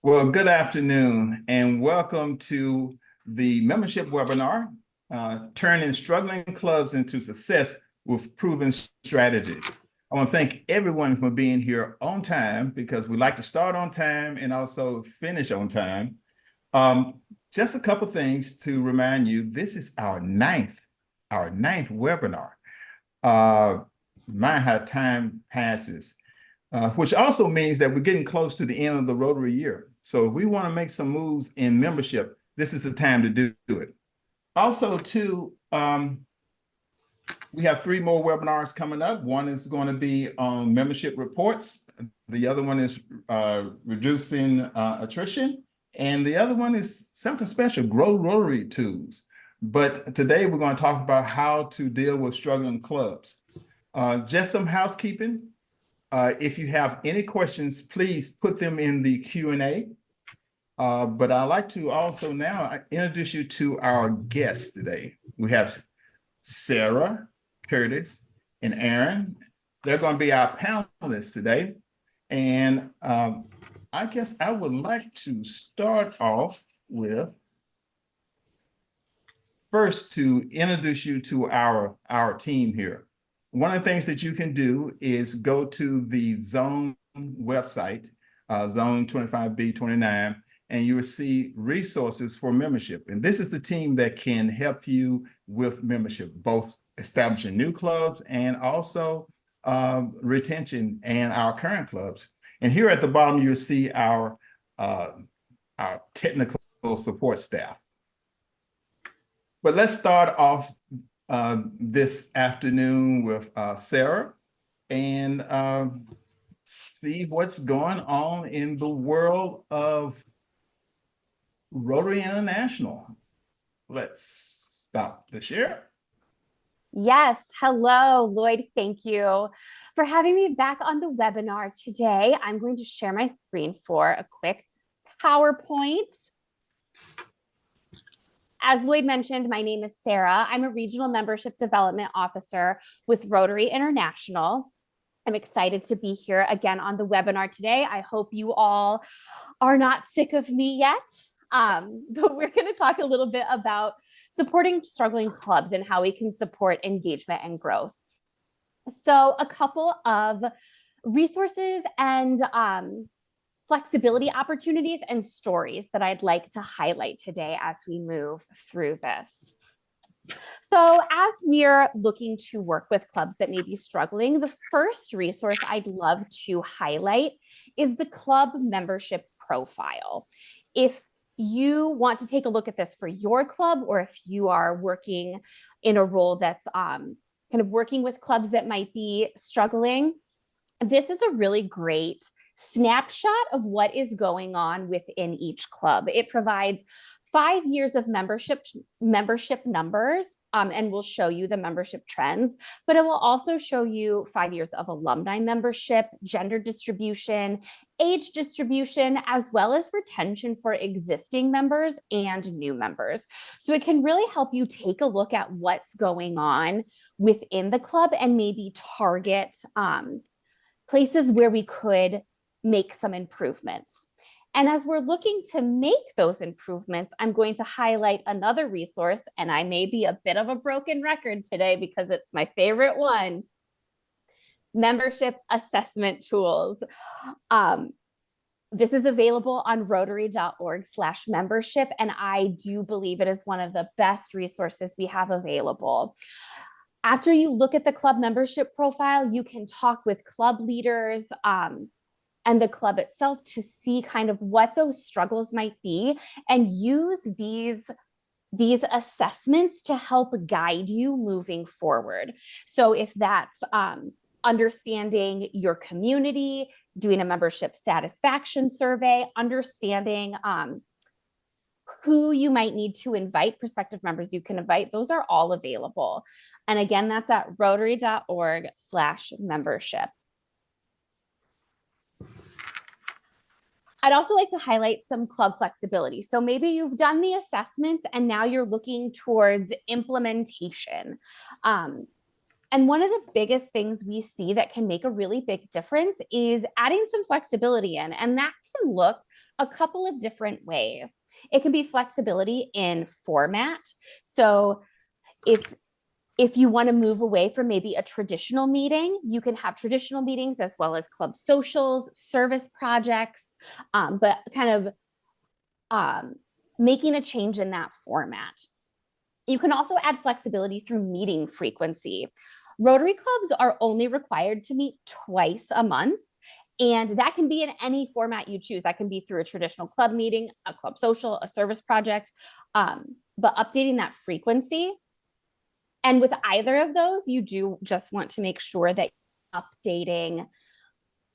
Well, good afternoon and welcome to the membership webinar, Turning Struggling Clubs into Success with Proven Strategies. I want to thank everyone for being here on time because we like to start on time and also finish on time. Just a couple things to remind you, this is our ninth webinar. My, how time passes. Which also means that we're getting close to the end of the Rotary year. So if we want to make some moves in membership, this is the time to do it. Also, too, we have 3 more webinars coming up. One is going to be on membership reports. The other one is reducing attrition. And the other one is something special, Grow Rotary Tools. But today we're going to talk about how to deal with struggling clubs. Just some housekeeping. If you have any questions, please put them in the Q&A. But I'd like to also now introduce you to our guests today. We have Sarah, Curtis, and Aaron. They're going to be our panelists today. And I guess I would like to start off with first to introduce you to our team here. One of the things that you can do is go to the Zone website, Zone 25B29, and you will see resources for membership. And this is the team that can help you with membership, both establishing new clubs and also retention and our current clubs. And here at the bottom, you'll see our technical support staff. But let's start off this afternoon with Sarah and see what's going on in the world of Rotary International. Let's stop the share. Yes. Hello, Lloyd. Thank you for having me back on the webinar today. I'm going to share my screen for a quick PowerPoint. As Lloyd mentioned, my name is Sarah. I'm a Regional Membership Development Officer with Rotary International. I'm excited to be here again on the webinar today. I hope you all are not sick of me yet, but we're going to talk a little bit about supporting struggling clubs and how we can support engagement and growth. So a couple of resources and flexibility opportunities and stories that I'd like to highlight today as we move through this. So as we're looking to work with clubs that may be struggling, the first resource I'd love to highlight is the club membership profile. If you want to take a look at this for your club, or if you are working in a role that's kind of working with clubs that might be struggling, this is a really great snapshot of what is going on within each club. It provides 5 years of membership numbers, and will show you the membership trends, but it will also show you 5 years of alumni membership, gender distribution, age distribution, as well as retention for existing members and new members. So it can really help you take a look at what's going on within the club and maybe target places where we could make some improvements. And as we're looking to make those improvements, I'm going to highlight another resource, and I may be a bit of a broken record today because it's my favorite one, membership assessment tools. This is available on rotary.org/membership, and I do believe it is one of the best resources we have available. After you look at the club membership profile, you can talk with club leaders, and the club itself to see kind of what those struggles might be and use these assessments to help guide you moving forward. So if that's understanding your community, doing a membership satisfaction survey, understanding who you might need to invite, prospective members you can invite, those are all available. And again, that's at rotary.org/membership. I'd also like to highlight some club flexibility. So maybe you've done the assessments and now you're looking towards implementation. And one of the biggest things we see that can make a really big difference is adding some flexibility in, and that can look a couple of different ways. It can be flexibility in format. So if you want to move away from maybe a traditional meeting, you can have traditional meetings as well as club socials, service projects, but kind of making a change in that format. You can also add flexibility through meeting frequency. Rotary clubs are only required to meet twice a month, and that can be in any format you choose. That can be through a traditional club meeting, a club social, a service project, but updating that frequency. And with either of those, you do just want to make sure that you're updating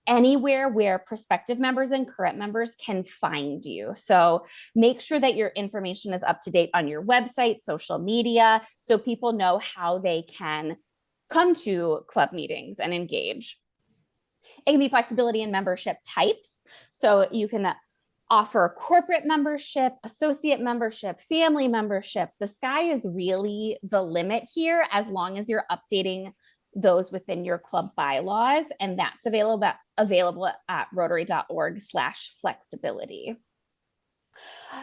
anywhere where prospective members and current members can find you. So make sure that your information is up to date on your website, social media, so people know how they can come to club meetings and engage. It can be flexibility in membership types. So you can offer corporate membership, associate membership, family membership. The sky is really the limit here, as long as you're updating those within your club bylaws, and that's available at rotary.org/flexibility.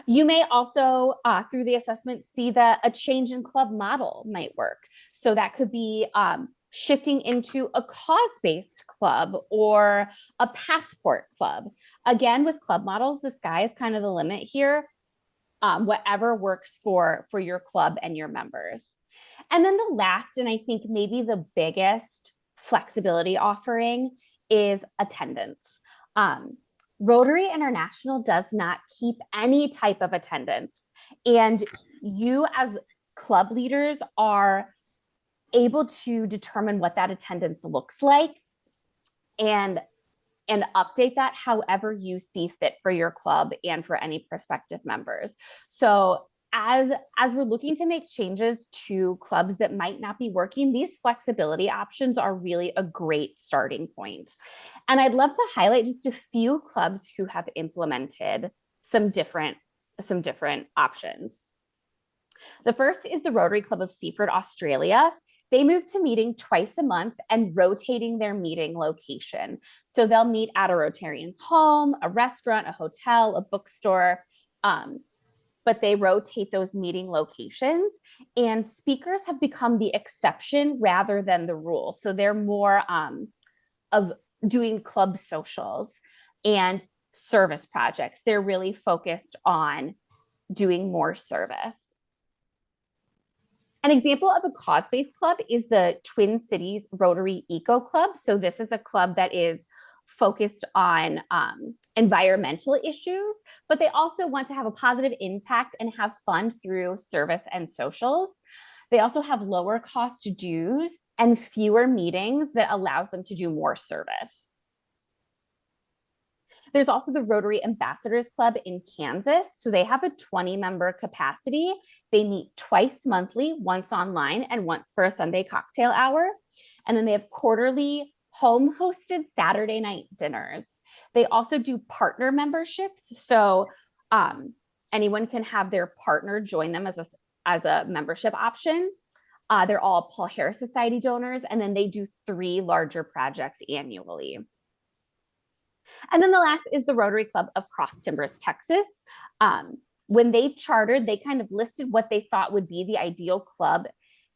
You may also, through the assessment, see that a change in club model might work. So that could be shifting into a cause-based club or a passport club. Again, with club models, the sky is kind of the limit here. Whatever works for your club and your members. And then the last, and I think maybe the biggest flexibility offering, is attendance. Rotary International does not keep any type of attendance, and you as club leaders are able to determine what that attendance looks like and update that however you see fit for your club and for any prospective members. So as we're looking to make changes to clubs that might not be working, these flexibility options are really a great starting point. And I'd love to highlight just a few clubs who have implemented some different options. The first is the Rotary Club of Seaford, Australia. They moved to meeting twice a month and rotating their meeting location. So they'll meet at a Rotarian's home, a restaurant, a hotel, a bookstore, but they rotate those meeting locations, and speakers have become the exception rather than the rule. So they're more of doing club socials and service projects. They're really focused on doing more service. An example of a cause-based club is the Twin Cities Rotary Eco Club. So this is a club that is focused on environmental issues, but they also want to have a positive impact and have fun through service and socials. They also have lower cost dues and fewer meetings that allows them to do more service. There's also the Rotary Ambassadors Club in Kansas. So they have a 20-member capacity. They meet twice monthly, once online and once for a Sunday cocktail hour. And then they have quarterly home-hosted Saturday night dinners. They also do partner memberships. So anyone can have their partner join them as a membership option. They're all Paul Harris Society donors, and then they do 3 larger projects annually. And then the last is the Rotary Club of Cross Timbers, Texas. When they chartered, they kind of listed what they thought would be the ideal club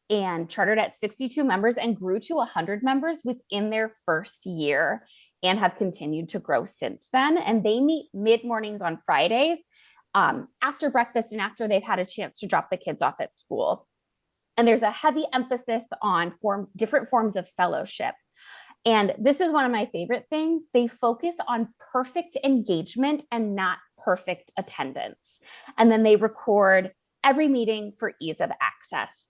and chartered at 62 members and grew to 100 members within their first year and have continued to grow since then. And they meet mid-mornings on Fridays after breakfast and after they've had a chance to drop the kids off at school. And there's a heavy emphasis on different forms of fellowship. And this is one of my favorite things. They focus on perfect engagement and not perfect attendance. And then they record every meeting for ease of access.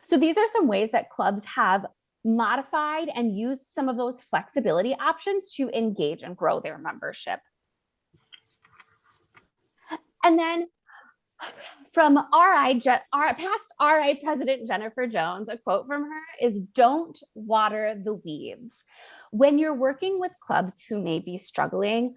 So these are some ways that clubs have modified and used some of those flexibility options to engage and grow their membership. And then from past RI President Jennifer Jones, a quote from her is, "Don't water the weeds." When you're working with clubs who may be struggling,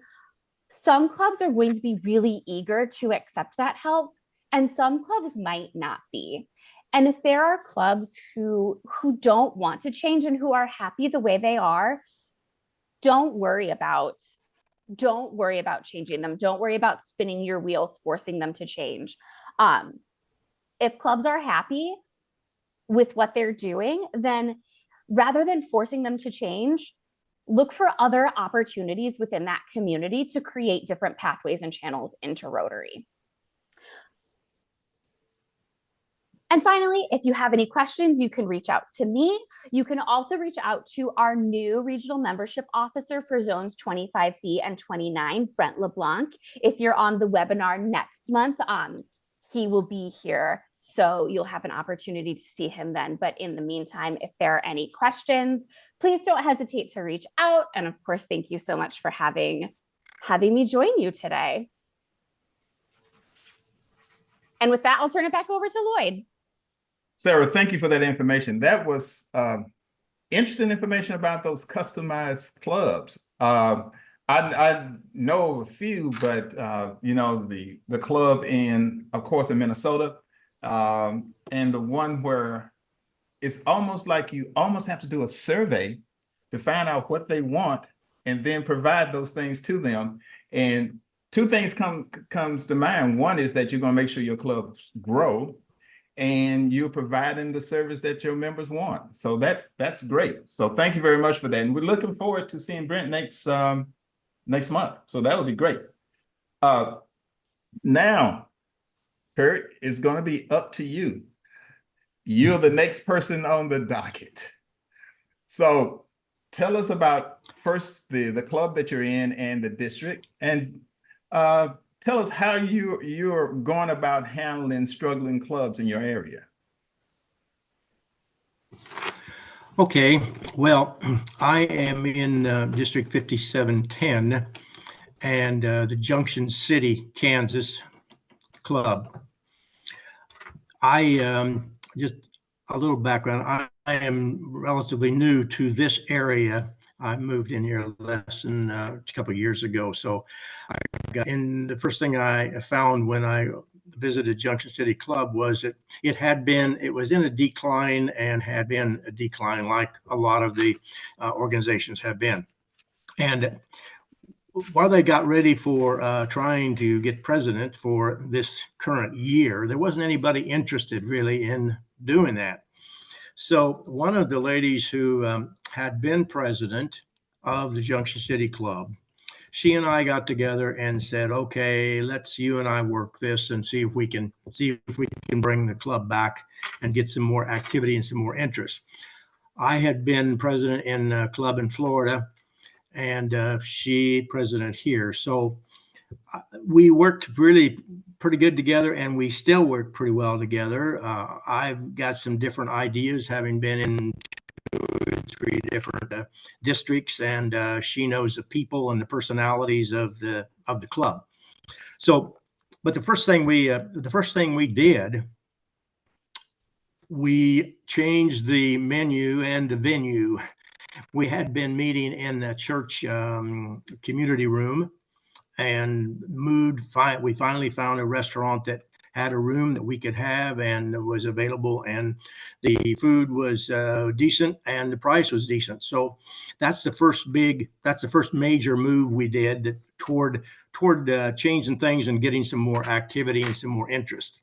some clubs are going to be really eager to accept that help, and some clubs might not be. And if there are clubs who don't want to change and who are happy the way they are, don't worry about don't worry about changing them. Don't worry about spinning your wheels, forcing them to change. If clubs are happy with what they're doing, then rather than forcing them to change, look for other opportunities within that community to create different pathways and channels into Rotary. And finally, if you have any questions, you can reach out to me. You can also reach out to our new regional membership officer for zones 25B and 29, Brent LeBlanc. If you're on the webinar next month, he will be here. So you'll have an opportunity to see him then. But in the meantime, if there are any questions, please don't hesitate to reach out. And of course, thank you so much for having me join you today. And with that, I'll turn it back over to Lloyd. Sarah, thank you for that information. That was interesting information about those customized clubs. I know a few, but you know, the club of course, in Minnesota, and the one where it's almost like you almost have to do a survey to find out what they want and then provide those things to them. And two things comes to mind. One is that you're going to make sure your clubs grow, and you're providing the service that your members want. So that's great. So thank you very much for that. And we're looking forward to seeing Brent next month. So that would be great. Now, Kurt, it's going to be up to you. You're the next person on the docket. So tell us about first the club that you're in and the district, and tell us how you're going about handling struggling clubs in your area. Okay, well, I am in District 5710 and the Junction City, Kansas club. Just a little background. I am relatively new to this area. I moved in here less than a couple of years ago. So I got in. The first thing I found when I visited Junction City Club was that it was in a decline and had been a decline like a lot of the organizations have been. And while they got ready for trying to get president for this current year, there wasn't anybody interested really in doing that. So one of the ladies who had been president of the Junction City Club, she and I got together and said, okay, let's you and I work this and see if we can bring the club back and get some more activity and some more interest. I had been president in a club in Florida, and she president here. So we worked really pretty good together, and we still work pretty well together. I've got some different ideas, having been in 2 or 3 different districts, and she knows the people and the personalities of the club. So, but the first thing we did, we changed the menu and the venue. We had been meeting in the church community room, and we finally found a restaurant that had a room that we could have and was available, and the food was decent and the price was decent. So that's the first major move we did toward changing things and getting some more activity and some more interest.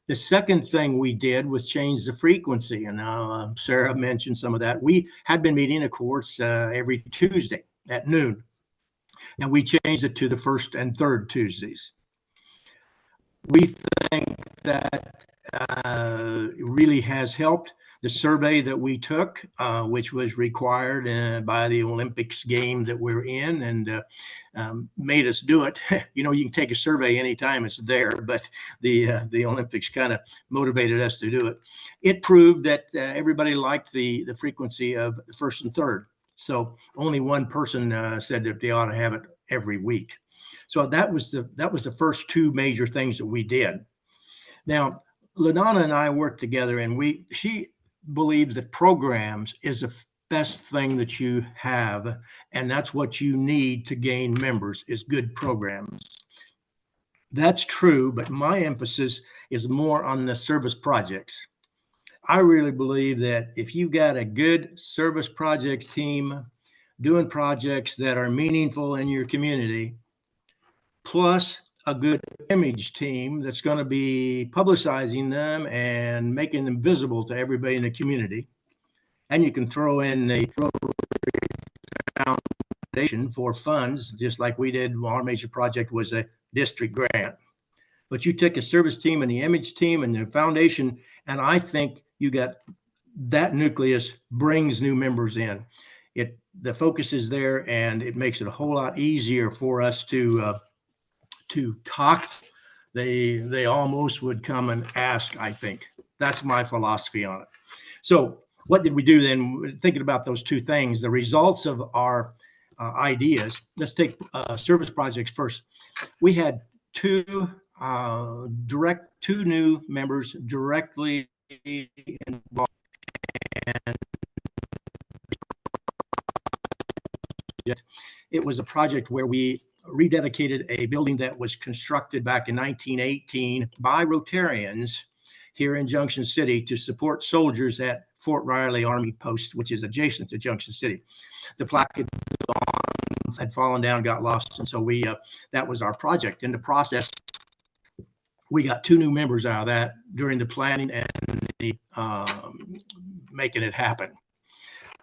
The second thing we did was change the frequency, and Sarah mentioned some of that. We had been meeting, of course, every Tuesday at noon, and we changed it to the first and third Tuesdays. We think that it really has helped. The survey that we took, which was required by the Olympics game that we're in, and made us do it. You know, you can take a survey anytime it's there, but the Olympics kind of motivated us to do it. It proved that everybody liked the frequency of the first and third. So only one person said that they ought to have it every week. So that was the first 2 major things that we did. Now, LaDonna and I worked together, and she believes that programs is the best thing that you have, and that's what you need to gain members, is good programs. That's true, but my emphasis is more on the service projects. I really believe that if you've got a good service projects team, doing projects that are meaningful in your community, plus a good image team that's going to be publicizing them and making them visible to everybody in the community. And you can throw in the foundation for funds, just like we did. Our major project was a district grant. But you take a service team and the image team and the foundation, and I think you got that nucleus brings new members in. The focus is there, and it makes it a whole lot easier for us to talk. They almost would come and ask, I think. That's my philosophy on it. So what did we do then? Thinking about those two things, the results of our ideas. Let's take service projects first. We had two new members directly involved. And it was a project where we rededicated a building that was constructed back in 1918 by Rotarians here in Junction City to support soldiers at Fort Riley Army Post, which is adjacent to Junction City. The plaque had fallen down, got lost, and so that was our project. In the process, we got two new members out of that during the planning and the making it happen.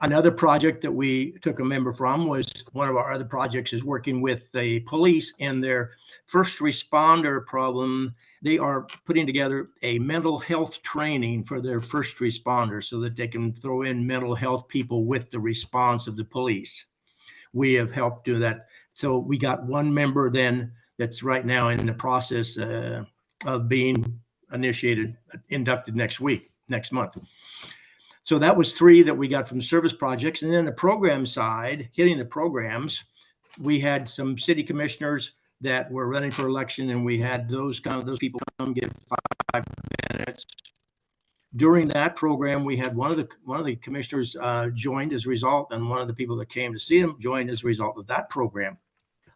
Another project that we took a member from was one of our other projects is working with the police in their first responder problem. They are putting together a mental health training for their first responders so that they can throw in mental health people with the response of the police. We have helped do that. So we got one member then that's right now in the process of being inducted next month. So that was three that we got from service projects. And then the program side, hitting the programs, we had some city commissioners that were running for election, and we had those people come give 5 minutes. During that program, we had one of the commissioners joined as a result, and one of the people that came to see him joined as a result of that program.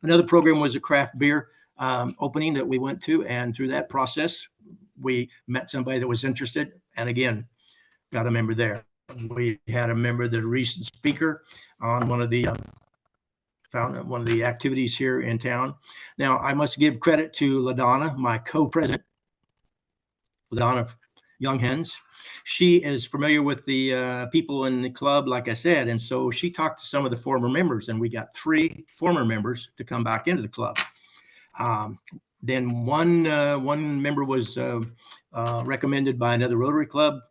Another program was a craft beer opening that we went to, and through that process, we met somebody that was interested, and again, got a member there. We had a member, the recent speaker on one of the activities here in town. Now, I must give credit to LaDonna, my co-president, LaDonna Younghens. She is familiar with the people in the club, like I said, and so she talked to some of the former members, and we got 3 former members to come back into the club. Then one member was recommended by another Rotary Club.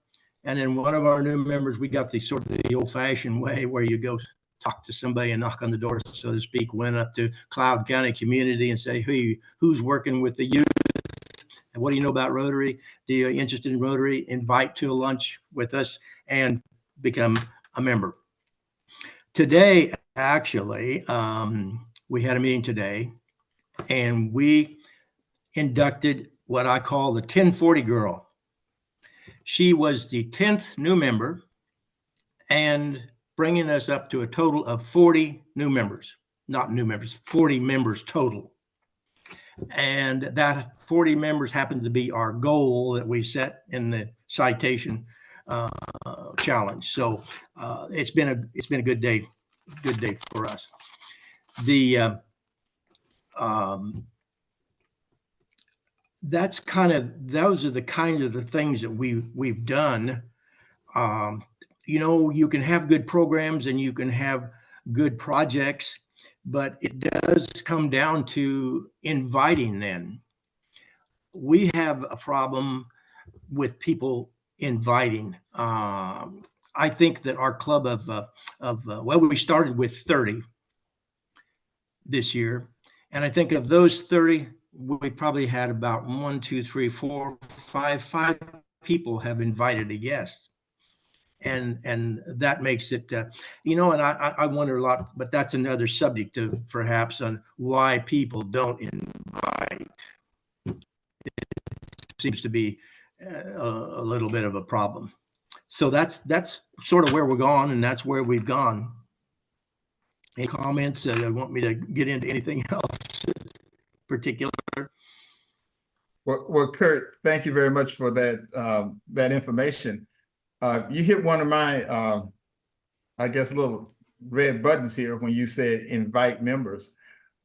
And then one of our new members, we got the old-fashioned way where you go talk to somebody and knock on the door, so to speak. Went up to Cloud County community and say, hey, who's working with the youth? And what do you know about Rotary? Do you interested in Rotary? Invite to a lunch with us and become a member. Today, actually, we had a meeting today, and we inducted what I call the 1040 girl. She was the 10th new member and bringing us up to a total of 40 new members, not new members, 40 members total. And that 40 members happens to be our goal that we set in the citation challenge. So it's been a good day for us. Those are the kind of the things that we've done. You can have good programs and you can have good projects, but it does come down to inviting them. We have a problem with people inviting. I think that our club we started with 30 this year, and I think of those 30, we probably had about 1, 2, 3, 4, 5 people have invited a guest, and that makes it, and I wonder a lot, but that's another subject of perhaps on why people don't invite. It seems to be a little bit of a problem. So that's sort of where we're going, and that's where we've gone. Any comments? Want me to get into anything else particular? Well, Kurt, thank you very much for that information. You hit one of my, I guess, little red buttons here when you said invite members.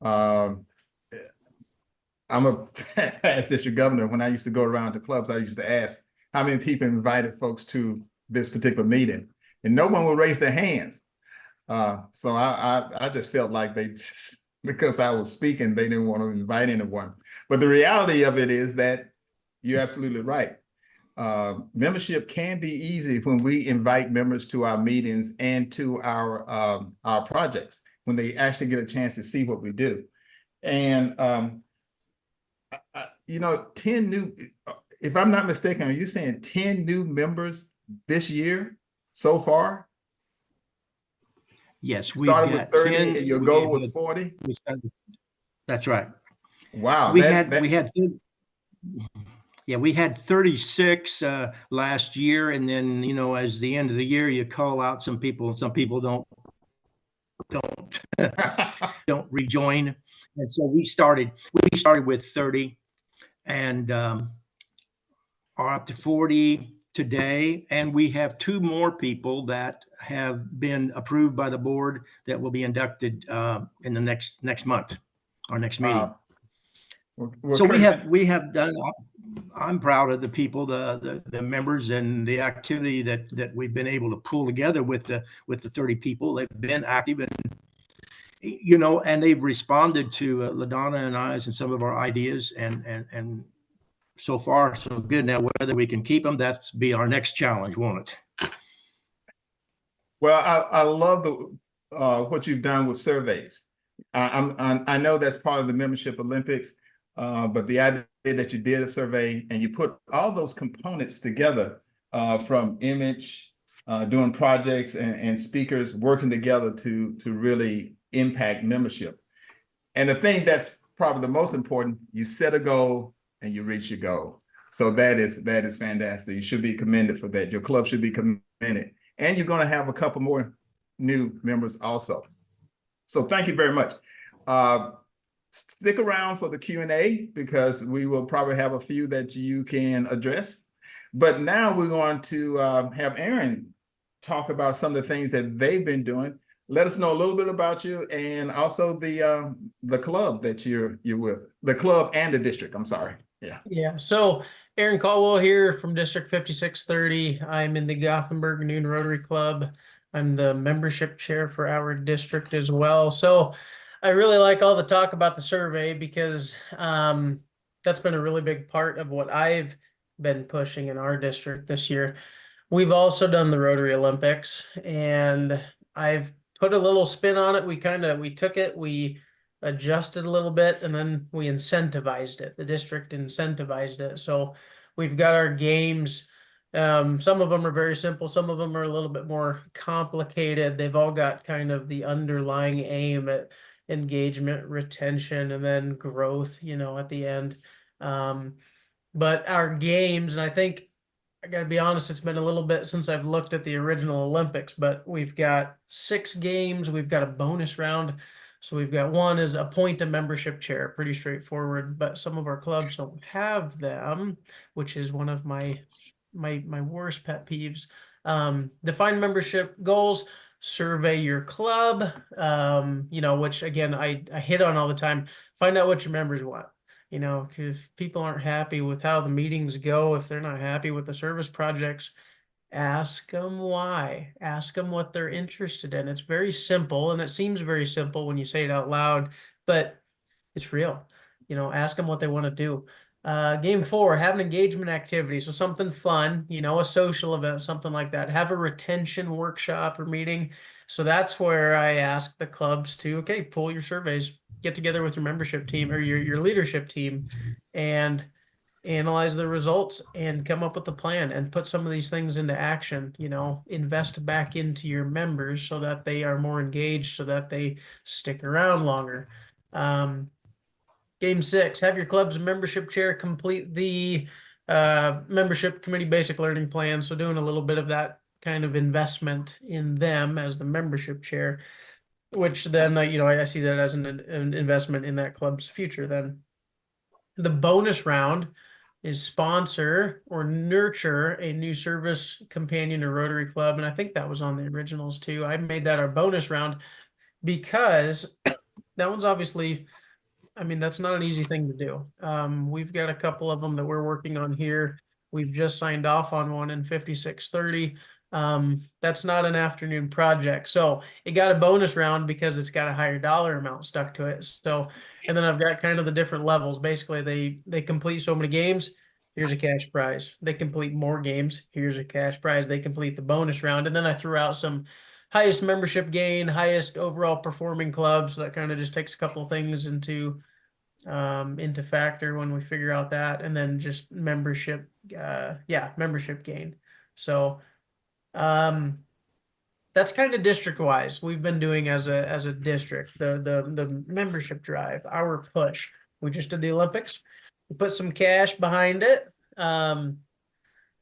Um, I'm a past district governor. When I used to go around to clubs, I used to ask how many people invited folks to this particular meeting, and no one would raise their hands. So I just felt like they just, because I was speaking, they didn't want to invite anyone. But the reality of it is that you're absolutely right. Membership can be easy when we invite members to our meetings and to our projects, when they actually get a chance to see what we do. And you know, 10 new, if I'm not mistaken, are you saying 10 new members this year so far? Yes, we've Started with got 30 10. and your goal was 40? That's right. Wow. We had yeah, we had 36 last year, and then, you know, as the end of the year, you call out some people, and some people don't don't rejoin, and so we started with 30, and are up to 40 today, and we have 2 more people that have been approved by the board that will be inducted in the next month, our next meeting. Wow. Well, So we have done. I'm proud of the people, the members, and the activity that we've been able to pull together with the 30 people. They've been active, and you know, and they've responded to LaDonna and I's and some of our ideas, and so far so good. Now, whether we can keep them, that's be our next challenge, won't it? Well, I love the what you've done with surveys. I know that's part of the Membership Olympics, but the idea that you did a survey and you put all those components together, from image, doing projects and speakers working together to really impact membership. And the thing that's probably the most important, you set a goal and you reach your goal. So that is fantastic. You should be commended for that. Your club should be commended. And you're going to have a couple more new members also. So thank you very much. Stick around for the Q&A because we will probably have a few that you can address. But now we're going to have Aaron talk about some of the things that they've been doing. Let us know a little bit about you and also the club that you're with, the club and the district. I'm sorry. Yeah. Yeah. So Aaron Caldwell here from District 5630. I'm in the Gothenburg Noon Rotary Club. I'm the membership chair for our district as well. So I really like all the talk about the survey because that's been a really big part of what I've been pushing in our district this year. We've also done the Rotary Olympics, and I've put a little spin on it. We took it, we adjusted a little bit, and then we incentivized it. The district incentivized it. So we've got our games. Some of them are very simple. Some of them are a little bit more complicated. They've all got kind of the underlying aim at engagement, retention, and then growth, you know, at the end. But our games, and I think I got to be honest, it's been a little bit since I've looked at the original Olympics, but we've got 6 games. We've got a bonus round. So we've got one is appoint a membership chair, pretty straightforward, but some of our clubs don't have them, which is one of my worst pet peeves. Define membership goals, survey your club, you know, which again, I hit on all the time. Find out what your members want. You know, if people aren't happy with how the meetings go, if they're not happy with the service projects, ask them why. Ask them what they're interested in. It's very simple, and it seems very simple when you say it out loud, but it's real. You know, ask them what they want to do. Game 4, have an engagement activity. So something fun, you know, a social event, something like that. Have a retention workshop or meeting. So that's where I ask the clubs to, okay, pull your surveys, get together with your membership team or your leadership team and analyze the results and come up with a plan and put some of these things into action, you know, invest back into your members so that they are more engaged, so that they stick around longer. Game 6, have your club's membership chair complete the membership committee basic learning plan. So doing a little bit of that kind of investment in them as the membership chair, which then, you know, I see that as an investment in that club's future. Then the bonus round is sponsor or nurture a new service companion to Rotary Club. And I think that was on the originals too. I made that our bonus round because that one's obviously, I mean, that's not an easy thing to do. We've got a couple of them that we're working on here. We've just signed off on one in 5630. That's not an afternoon project. So it got a bonus round because it's got a higher dollar amount stuck to it. So, and then I've got kind of the different levels. Basically, they complete so many games, here's a cash prize. They complete more games, here's a cash prize. They complete the bonus round. And then I threw out some highest membership gain, highest overall performing clubs. So that kind of just takes a couple of things into factor when we figure out that, and then just membership, membership gain. So that's kind of district wise. We've been doing as a district, the membership drive, our push. We just did the Olympics. We put some cash behind it.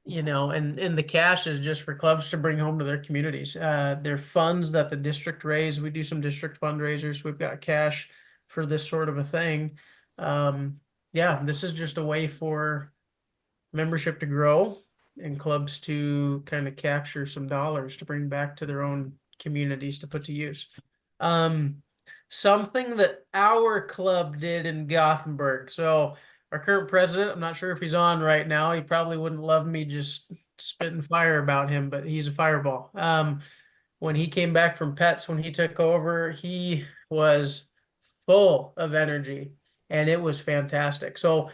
You know, and the cash is just for clubs to bring home to their communities. They're funds that the district raise. We do some district fundraisers. We've got cash for this sort of a thing. Yeah, this is just a way for membership to grow and clubs to kind of capture some dollars to bring back to their own communities to put to use. Something that our club did in Gothenburg. So our current president, I'm not sure if he's on right now. He probably wouldn't love me just spitting fire about him, but he's a fireball. When he came back from Pets, when he took over, he was full of energy and it was fantastic. So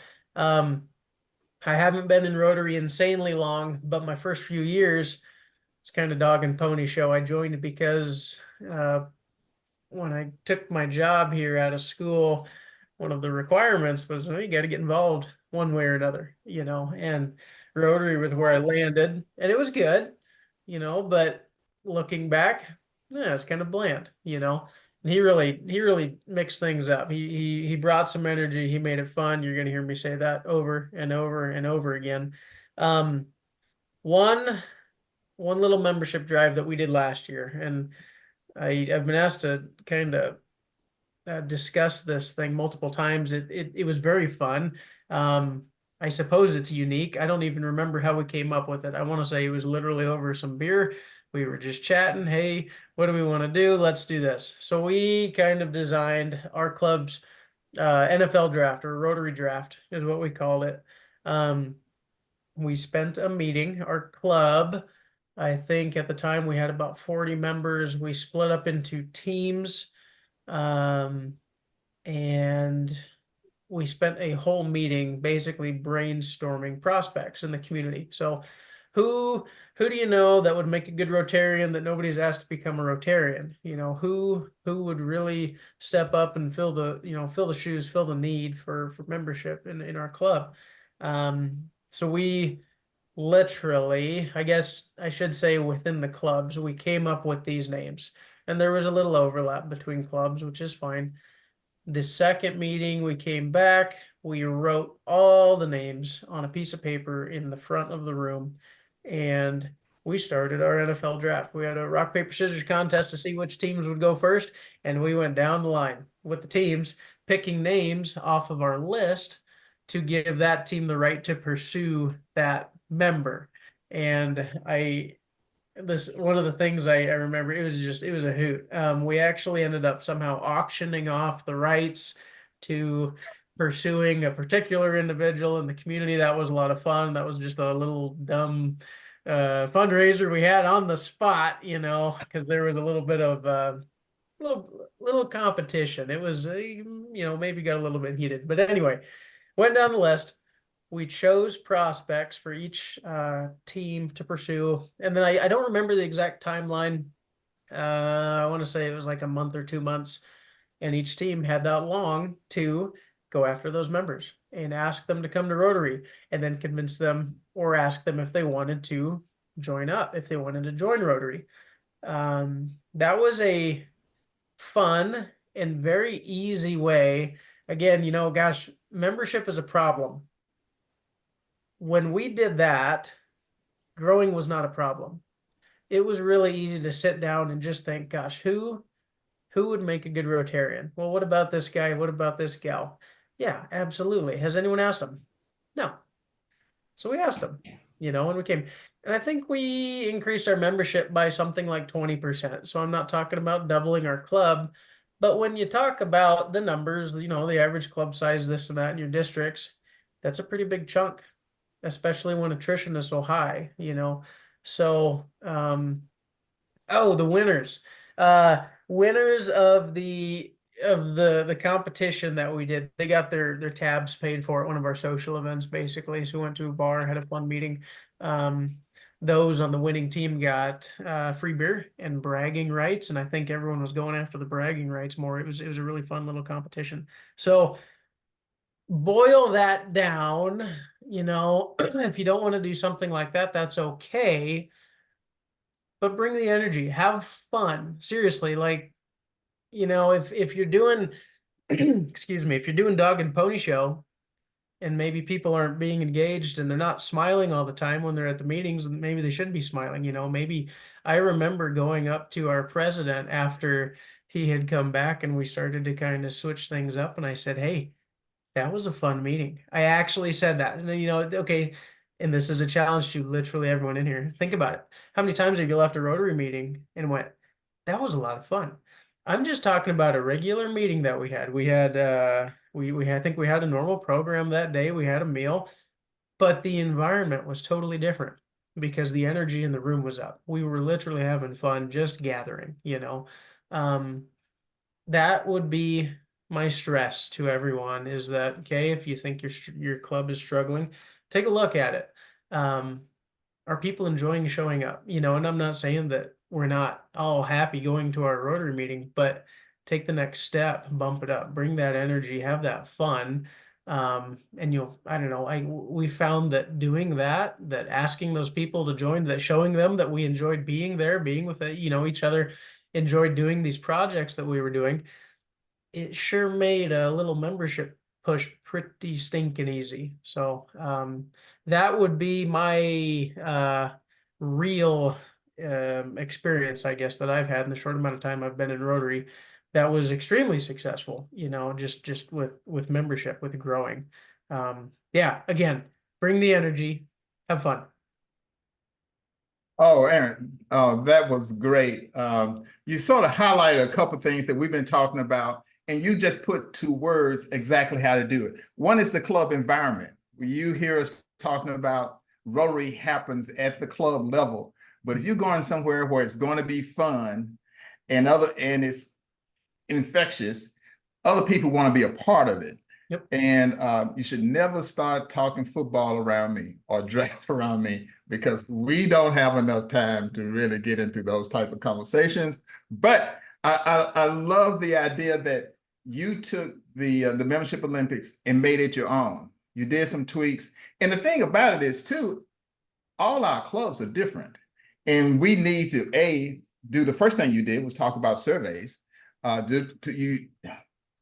I haven't been in Rotary insanely long, but my first few years, it's kind of dog and pony show. I joined because when I took my job here out of school, one of the requirements was, well, you got to get involved one way or another, you know, and Rotary was where I landed, and it was good, you know, but looking back, yeah, it's kind of bland, you know. And he really mixed things up. He brought some energy. He made it fun. You're gonna hear me say that over and over and over again. One little membership drive that we did last year, and I've been asked to kind of discuss this thing multiple times. It was very fun. I suppose it's unique. I don't even remember how we came up with it. I want to say it was literally over some beer. We were just chatting. Hey, what do we want to do? Let's do this. So we kind of designed our club's NFL draft, or Rotary draft is what we called it. We spent a meeting, our club, I think at the time we had about 40 members. We split up into teams, and we spent a whole meeting basically brainstorming prospects in the community. So who do you know that would make a good Rotarian that nobody's asked to become a Rotarian? You know, who would really step up and fill the shoes, fill the need for membership in our club? So we literally, I guess I should say within the clubs, we came up with these names, and there was a little overlap between clubs, which is fine. The second meeting, we came back, we wrote all the names on a piece of paper in the front of the room, and we started our NFL draft. We had a rock, paper, scissors contest to see which teams would go first, and we went down the line with the teams, picking names off of our list to give that team the right to pursue that member. And one of the things I remember, it was a hoot. We actually ended up somehow auctioning off the rights to pursuing a particular individual in the community. That was a lot of fun. That was just a little dumb fundraiser we had on the spot, you know, because there was a little bit of little competition. It was you know, maybe got a little bit heated, but anyway, went down the list. We chose prospects for each team to pursue. And then I don't remember the exact timeline. I want to say it was like a month or 2 months. And each team had that long to go after those members and ask them to come to Rotary, and then convince them or ask them if they wanted to join up, if they wanted to join Rotary. That was a fun and very easy way. Again, you know, gosh, membership is a problem. When we did that, growing was not a problem. It was really easy to sit down and just think, gosh, who would make a good Rotarian? Well, what about this guy? What about this gal? Yeah, absolutely. Has anyone asked them? No. So we asked them, when we came. And I think we increased our membership by something like 20%. So I'm not talking about doubling our club. But when you talk about the numbers, the average club size, this and that in your districts, that's a pretty big chunk, especially when attrition is so high, So, oh, the winners. Winners of the competition that we did, they got their tabs paid for at one of our social events, basically. So we went to a bar, had a fun meeting. Those on the winning team got free beer and bragging rights, and I think everyone was going after the bragging rights more. It was a really fun little competition. So boil that down, if you don't want to do something like that, that's okay. But bring the energy, have fun. Seriously, like, if you're doing, excuse me, if you're doing dog and pony show and maybe people aren't being engaged and they're not smiling all the time when they're at the meetings, and maybe they should be smiling, maybe I remember going up to our president after he had come back and we started to kind of switch things up. And I said, hey, that was a fun meeting. I actually said that. And then, okay, and this is a challenge to literally everyone in here. Think about it. How many times have you left a Rotary meeting and went, that was a lot of fun? I'm just talking about a regular meeting that we had. We had I think we had a normal program that day. We had a meal, but the environment was totally different because the energy in the room was up. We were literally having fun just gathering, that would be my stress to everyone is that, okay, if you think your club is struggling, take a look at it. Are people enjoying showing up? And I'm not saying that we're not all happy going to our Rotary meeting, but take the next step, bump it up, bring that energy, have that fun. And I don't know, we found that doing that asking those people to join, that showing them that we enjoyed being there, being with each other, enjoyed doing these projects that we were doing, it sure made a little membership push pretty stinking easy. So that would be my real experience, I guess, that I've had in the short amount of time I've been in Rotary. That was extremely successful, just with membership, with growing. Yeah, again, bring the energy, have fun. Oh, Aaron, that was great. You sort of highlighted a couple of things that we've been talking about, and you just put to words exactly how to do it. One is the club environment. You hear us talking about Rotary happens at the club level, but if you're going somewhere where it's going to be fun and it's infectious, other people want to be a part of it. Yep. And you should never start talking football around me or draft around me, because we don't have enough time to really get into those type of conversations. But I love the idea that you took the Membership Olympics and made it your own. You did some tweaks. And the thing about it is too, all our clubs are different. And we need to, do the first thing you did was talk about surveys.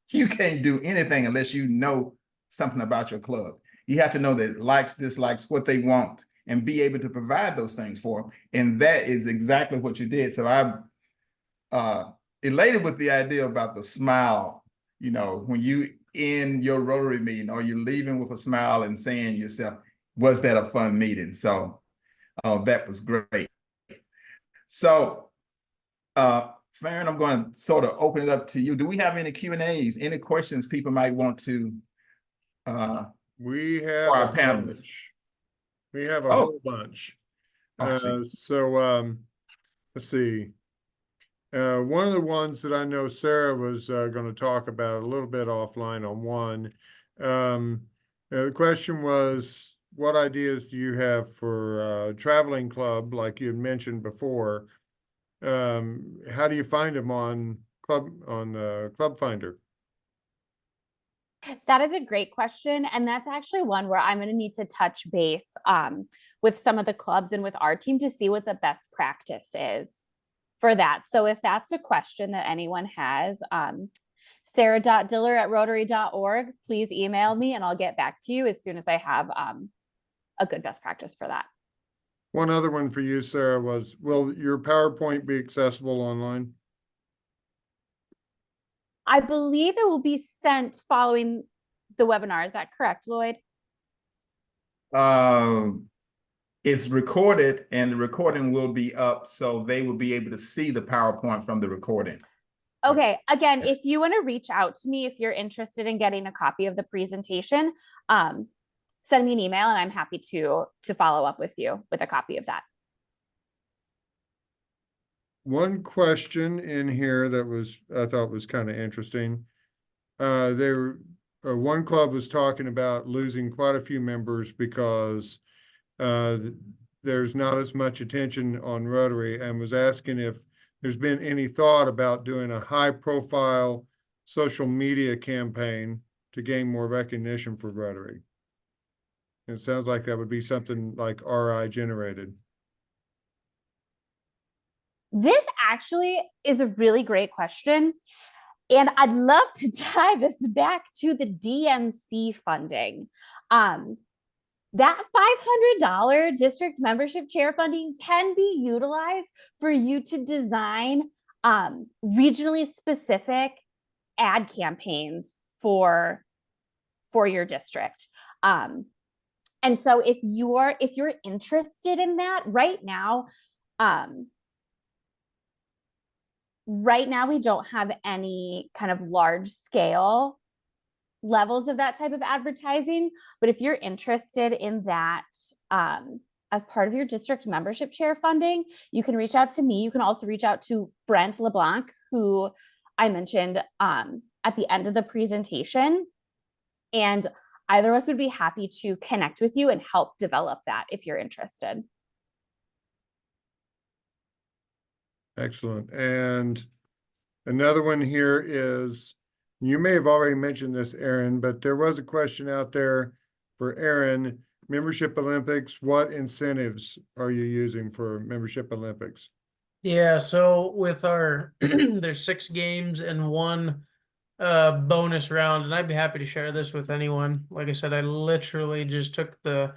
You can't do anything unless you know something about your club. You have to know that likes, dislikes, what they want, and be able to provide those things for them. And that is exactly what you did. So I'm elated with the idea about the smile. When you in your Rotary meeting, or you're leaving with a smile and saying to yourself, was that a fun meeting? So that was great. So Farron, I'm going to sort of open it up to you. Do we have any Q&As, any questions people might want to we have our a panelists? bunch. We have a Oh. whole bunch. Awesome. Let's see. One of the ones that I know Sarah was going to talk about a little bit offline on one. The question was, what ideas do you have for a traveling club, like you had mentioned before? How do you find them on Club Finder? That is a great question. And that's actually one where I'm going to need to touch base with some of the clubs and with our team to see what the best practice is for that. So if that's a question that anyone has, sarah.diller@rotary.org, please email me and I'll get back to you as soon as I have a good best practice for that. One other one for you, Sarah, was, will your PowerPoint be accessible online? I believe it will be sent following the webinar. Is that correct, Lloyd? it's recorded and the recording will be up, so they will be able to see the PowerPoint from the recording. Okay, again, if you want to reach out to me, if you're interested in getting a copy of the presentation, send me an email and I'm happy to follow up with you with a copy of that. One question in here that I thought was kind of interesting. One club was talking about losing quite a few members because there's not as much attention on Rotary, and was asking if there's been any thought about doing a high-profile social media campaign to gain more recognition for Rotary. It sounds like that would be something like RI generated. This actually is a really great question. And I'd love to tie this back to the DMC funding. That $500 district membership chair funding can be utilized for you to design regionally specific ad campaigns for your district. And so if you're interested in that right now, we don't have any kind of large scale levels of that type of advertising. But if you're interested in that as part of your district membership chair funding, you can reach out to me. You can also reach out to Brent LeBlanc, who I mentioned at the end of the presentation. And either of us would be happy to connect with you and help develop that if you're interested. Excellent. And another one here is, you may have already mentioned this, Aaron, but there was a question out there for Aaron. Membership Olympics, what incentives are you using for Membership Olympics? Yeah, so with our there's 6 games and 1 bonus round, and I'd be happy to share this with anyone. Like I said, I literally just took the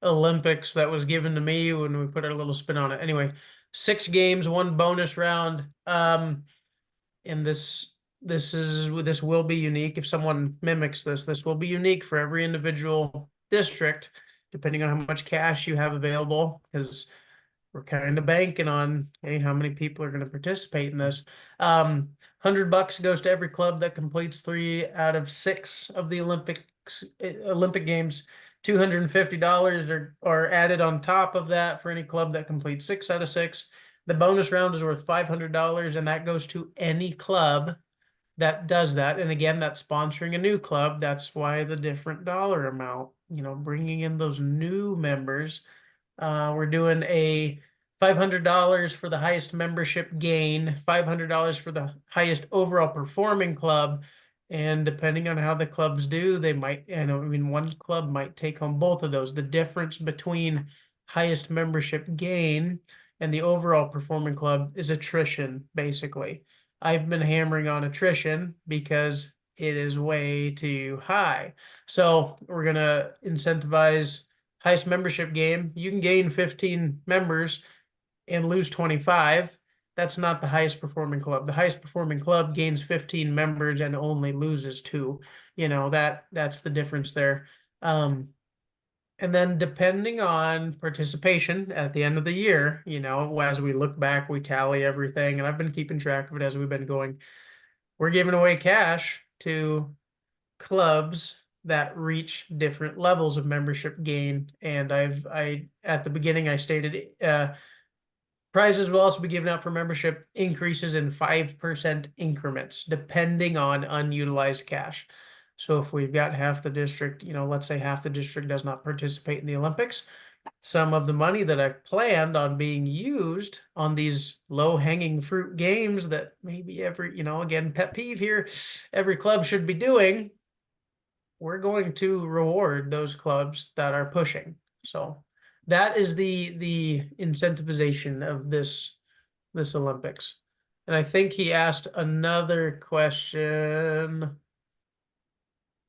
Olympics that was given to me when we put our little spin on it. Anyway, 6 games, 1 bonus round. And this will be unique. If someone mimics this will be unique for every individual district, depending on how much cash you have available, because we're kind of banking on, hey, how many people are going to participate in this. $100 goes to every club that completes 3 out of 6 of the Olympic games. $250 are added on top of that for any club that completes 6 out of 6. The bonus round is worth $500, and that goes to any club that does that. And again, that's sponsoring a new club. That's why the different dollar amount, bringing in those new members. We're doing a $500 for the highest membership gain, $500 for the highest overall performing club. And depending on how the clubs do, they might, one club might take home both of those. The difference between highest membership gain and the overall performing club is attrition, basically. I've been hammering on attrition because it is way too high. So we're going to incentivize highest membership game. You can gain 15 members and lose 25. That's not the highest performing club. The highest performing club gains 15 members and only loses 2. That's the difference there. And then depending on participation at the end of the year, as we look back, we tally everything, and I've been keeping track of it as we've been going. We're giving away cash to clubs that reach different levels of membership gain. And at the beginning, I stated prizes will also be given out for membership increases in 5% increments, depending on unutilized cash. So if we've got half the district, let's say half the district does not participate in the Olympics, some of the money that I've planned on being used on these low-hanging fruit games that maybe again, pet peeve here, every club should be doing, we're going to reward those clubs that are pushing. So that is the incentivization of this Olympics. And I think he asked another question.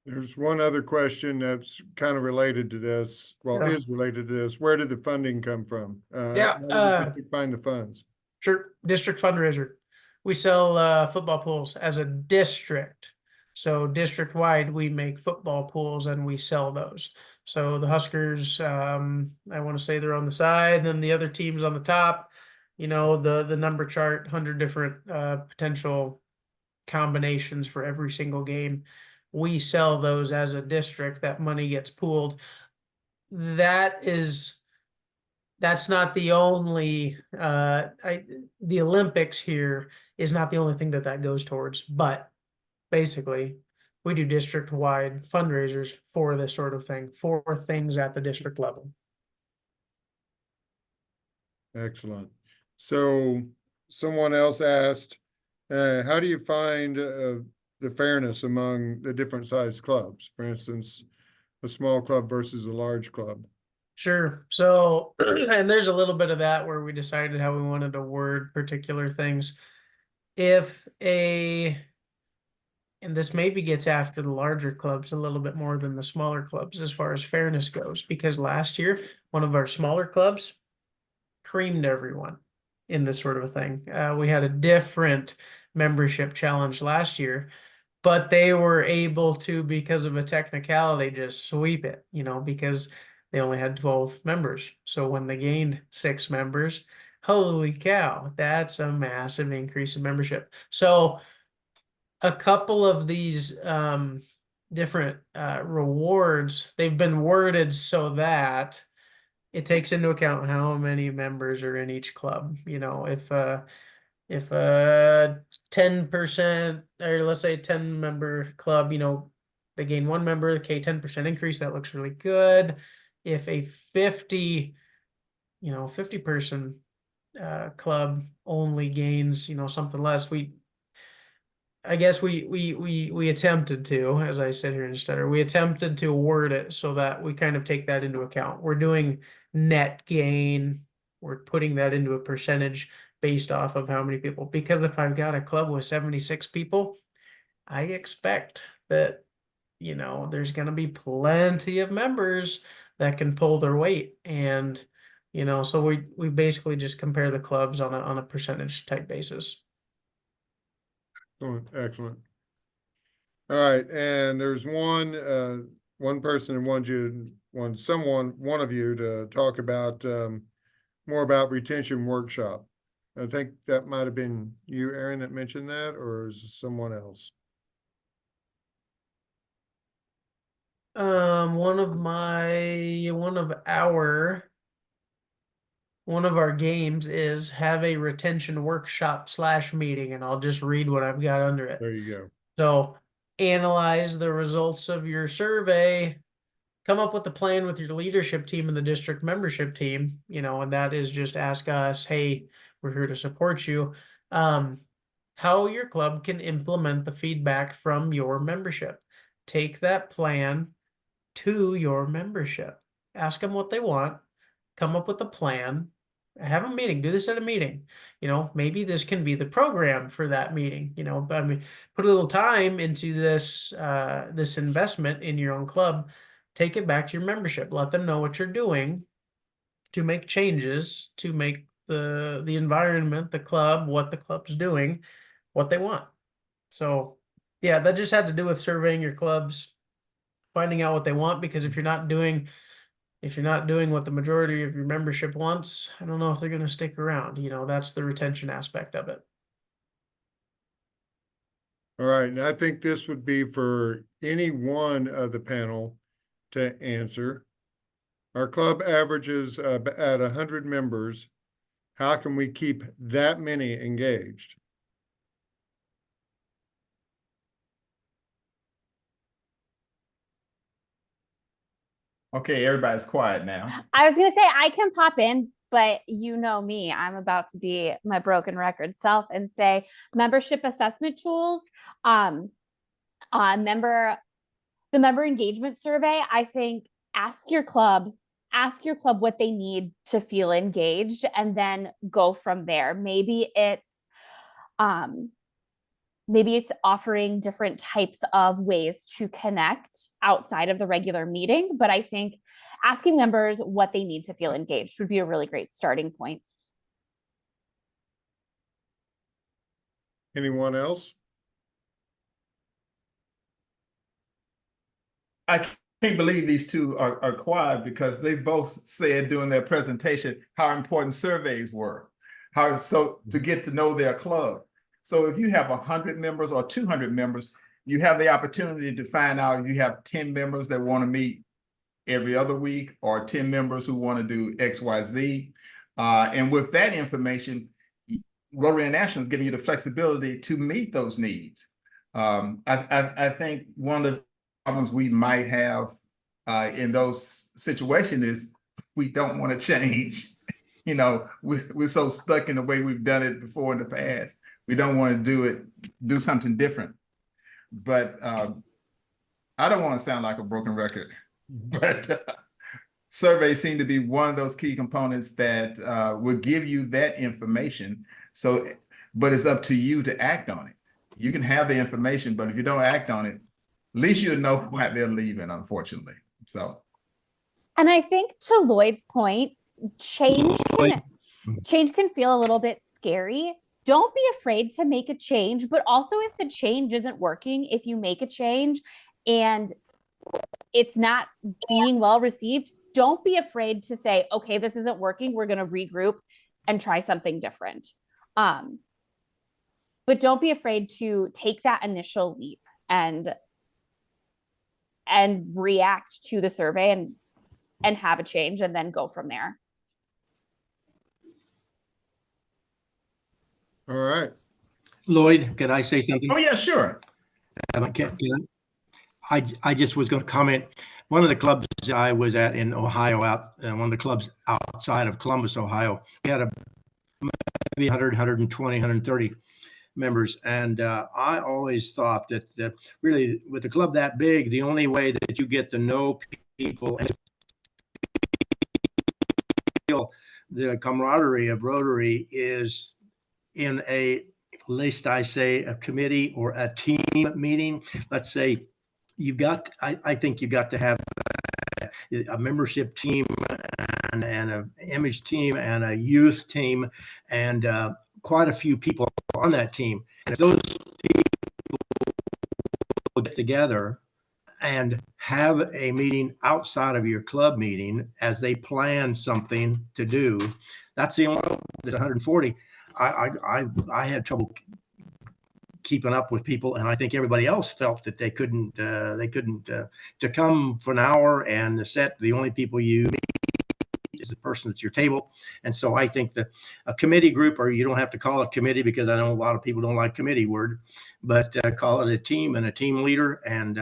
There's one other question that's kind of related to this. Well, Yeah. is related to this. Where did the funding come from? Yeah, How did you find the funds? Sure. District fundraiser. We sell football pools as a district. So district-wide, we make football pools and we sell those. So the Huskers, I want to say they're on the side, then the other team's on the top. You know, the number chart, 100 different potential combinations for every single game. We sell those as a district. That money gets pooled. That's not the only the Olympics here is not the only thing that goes towards, but basically we do district-wide fundraisers for this sort of thing, for things at the district level. Excellent. So someone else asked, how do you find the fairness among the different size clubs? For instance, a small club versus a large club. Sure. So, and there's a little bit of that where we decided how we wanted to word particular things. If and this maybe gets after the larger clubs a little bit more than the smaller clubs as far as fairness goes, because last year, one of our smaller clubs creamed everyone in this sort of a thing. We had a different membership challenge last year, but they were able to, because of a technicality, just sweep it, you know, because they only had 12 members. So when they gained 6 members, holy cow, that's a massive increase in membership. So a couple of these different rewards, they've been worded so that it takes into account how many members are in each club. You know, if 10%, or let's say 10-member club, you know, they gain 1 member, okay, 10% increase, that looks really good. If a 50 person club only gains, you know, something less, I guess we attempted to, as I sit here and stutter, we attempted to word it so that we kind of take that into account. We're doing net gain. We're putting that into a percentage based off of how many people, because if I've got a club with 76 people, I expect that, you know, there's going to be plenty of members that can pull their weight. And, you know, so we basically just compare the clubs on a percentage type basis. Oh, excellent. All right, and there's one person who wants one of you to talk about more about retention workshop. I think that might have been you, Aaron, that mentioned that, or is it someone else? One of our games is have a retention workshop / meeting, and I'll just read what I've got under it. There you go. So analyze the results of your survey, come up with a plan with your leadership team and the district membership team, you know, and that is just ask us, hey, we're here to support you. How your club can implement the feedback from your membership. Take that plan to your membership. Ask them what they want, come up with a plan, have a meeting, do this at a meeting. You know, maybe this can be the program for that meeting, you know, but I mean, put a little time into this, this investment in your own club, take it back to your membership, let them know what you're doing to make changes, to make the environment, the club, what the club's doing, what they want. So yeah, that just had to do with surveying your clubs, finding out what they want, because if you're not doing what the majority of your membership wants, I don't know if they're going to stick around. You know, that's the retention aspect of it. All right, and I think this would be for any one of the panel to answer. Our club averages at 100 members. How can we keep that many engaged? Okay, everybody's quiet now. I was going to say I can pop in, but you know me, I'm about to be my broken record self and say membership assessment tools, the member engagement survey. I think ask your club what they need to feel engaged, and then go from there. Maybe it's offering different types of ways to connect outside of the regular meeting. But I think asking members what they need to feel engaged would be a really great starting point. Anyone else? I can't believe these two are quiet because they both said during their presentation how important surveys were, to get to know their club. So if you have 100 members or 200 members, you have the opportunity to find out if you have 10 members that want to meet every other week or 10 members who want to do X, Y, Z. And with that information, Rotary International is giving you the flexibility to meet those needs. I think one of the problems we might have in those situations is we don't want to change. You know, we're so stuck in the way we've done it before in the past. We don't want to do something different. But I don't want to sound like a broken record, but surveys seem to be one of those key components that will give you that information. So, but it's up to you to act on it. You can have the information, but if you don't act on it, at least you'll know why they're leaving, unfortunately. So, And I think to Lloyd's point, change can feel a little bit scary. Don't be afraid to make a change, but also if the change isn't working, if you make a change and it's not being well received, don't be afraid to say, okay, this isn't working. We're going to regroup and try something different. But don't be afraid to take that initial leap and react to the survey and have a change and then go from there. All right. Lloyd, could I say something? oh yeah, sure. I just was going to comment. One of the clubs I was at in Ohio, one of the clubs outside of Columbus, Ohio, we had maybe 100, 120, 130 members. And I always thought that really with a club that big, the only way that you get to know people and feel the camaraderie of Rotary is in a, least I say, a committee or a team meeting. Let's say I think you got to have a membership team and an image team and a youth team and quite a few people on that team. And if those people get together and have a meeting outside of your club meeting as they plan something to do, that's the only, that 140. I had trouble keeping up with people, and I think everybody else felt that they couldn't to come for an hour and the set. The only people you meet is the person at your table, and so I think that a committee group, or you don't have to call it committee because I know a lot of people don't like committee word, but call it a team and a team leader, and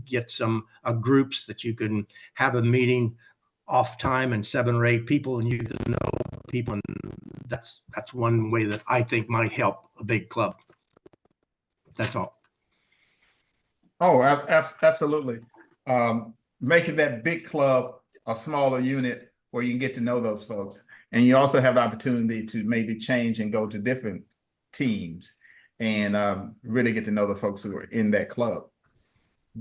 get some groups that you can have a meeting off time and 7 or 8 people, and you can know people, and that's one way that I think might help a big club. That's all. Oh, absolutely. Making that big club a smaller unit where you can get to know those folks. And you also have the opportunity to maybe change and go to different teams and really get to know the folks who are in that club.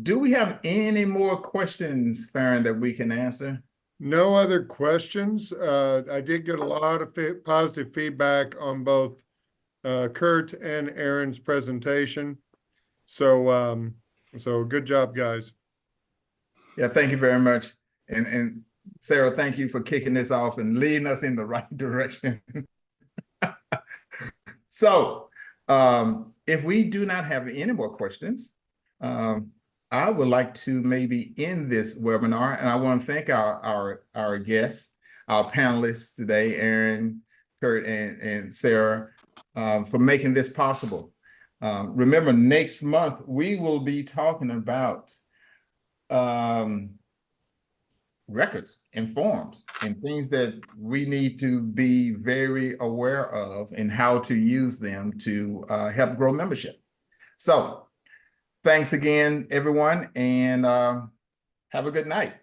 Do we have any more questions, Farron, that we can answer? No other questions. I did get a lot of positive feedback on both Kurt and Aaron's presentation. So, so good job, guys. Yeah, thank you very much. And Sarah, thank you for kicking this off and leading us in the right direction. So, if we do not have any more questions, I would like to maybe end this webinar, and I want to thank our guests, our panelists today, Aaron, Kurt, and Sarah, for making this possible. Remember, next month we will be talking about records and forms and things that we need to be very aware of and how to use them to help grow membership. So thanks again, everyone, and have a good night.